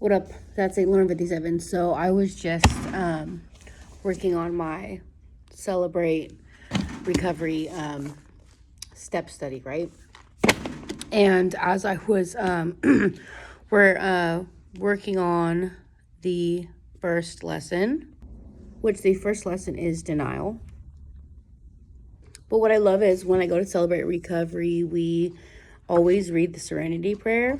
What up? That's St. Lauren 57. So I was just working on my Celebrate Recovery step study, right? And as I was, we're working on the first lesson, which the first lesson is denial. But what I love is when I go to Celebrate Recovery, we always read the Serenity Prayer,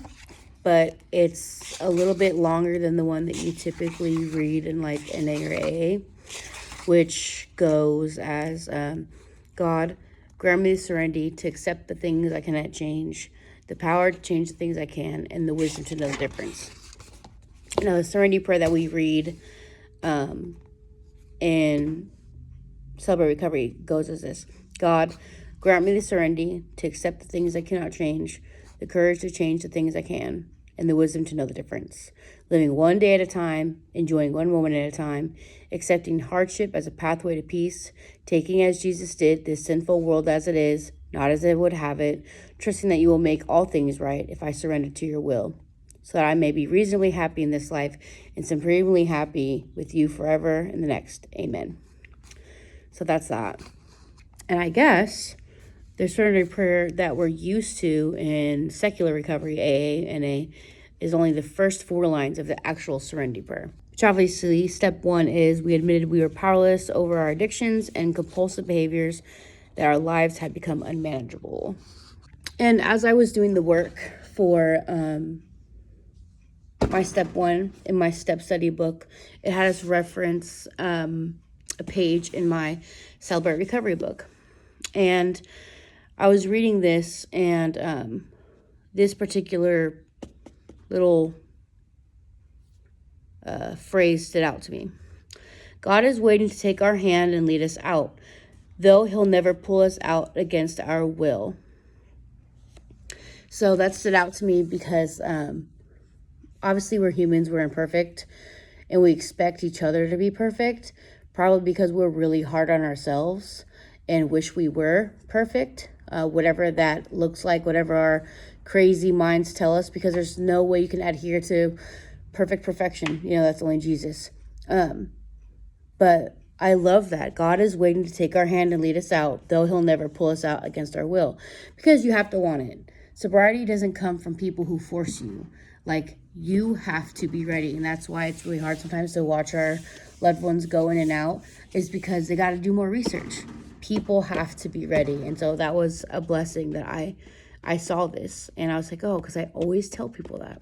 but it's a little bit longer than the one that you typically read in like NA or AA, which goes as, God, grant me the serenity to accept the things I cannot change, the power to change the things I can, and the wisdom to know the difference. Now, the Serenity Prayer that we read in Celebrate Recovery goes as this: God, grant me the serenity to accept the things I cannot change, the courage to change the things I can, and the wisdom to know the difference. Living one day at a time, enjoying one moment at a time, accepting hardship as a pathway to peace, taking as Jesus did this sinful world as it is, not as it would have it, trusting that you will make all things right if I surrender to your will, so that I may be reasonably happy in this life and supremely happy with you forever in the next. Amen. So that's that. And I guess the serenity prayer that we're used to in secular recovery, AA, NA, is only the first 4 lines of the actual serenity prayer. Which obviously, step 1 is we admitted we were powerless over our addictions and compulsive behaviors, that our lives had become unmanageable. And as I was doing the work for my step 1 in my step study book, it had us reference a page in my Celebrate Recovery book. And I was reading this, and this particular little phrase stood out to me. God is waiting to take our hand and lead us out, though he'll never pull us out against our will. So that stood out to me because obviously we're humans, we're imperfect, and we expect each other to be perfect, probably because we're really hard on ourselves and wish we were perfect, whatever that looks like, whatever our crazy minds tell us, because there's no way you can adhere to perfect perfection. You know, that's only Jesus. But I love that. God is waiting to take our hand and lead us out, though he'll never pull us out against our will, because you have to want it. Sobriety doesn't come from people who force you. Like, you have to be ready, and that's why it's really hard sometimes to watch our loved ones go in and out, is because they got to do more research. People have to be ready. And so that was a blessing that I saw this, and I was like, oh, because I always tell people that.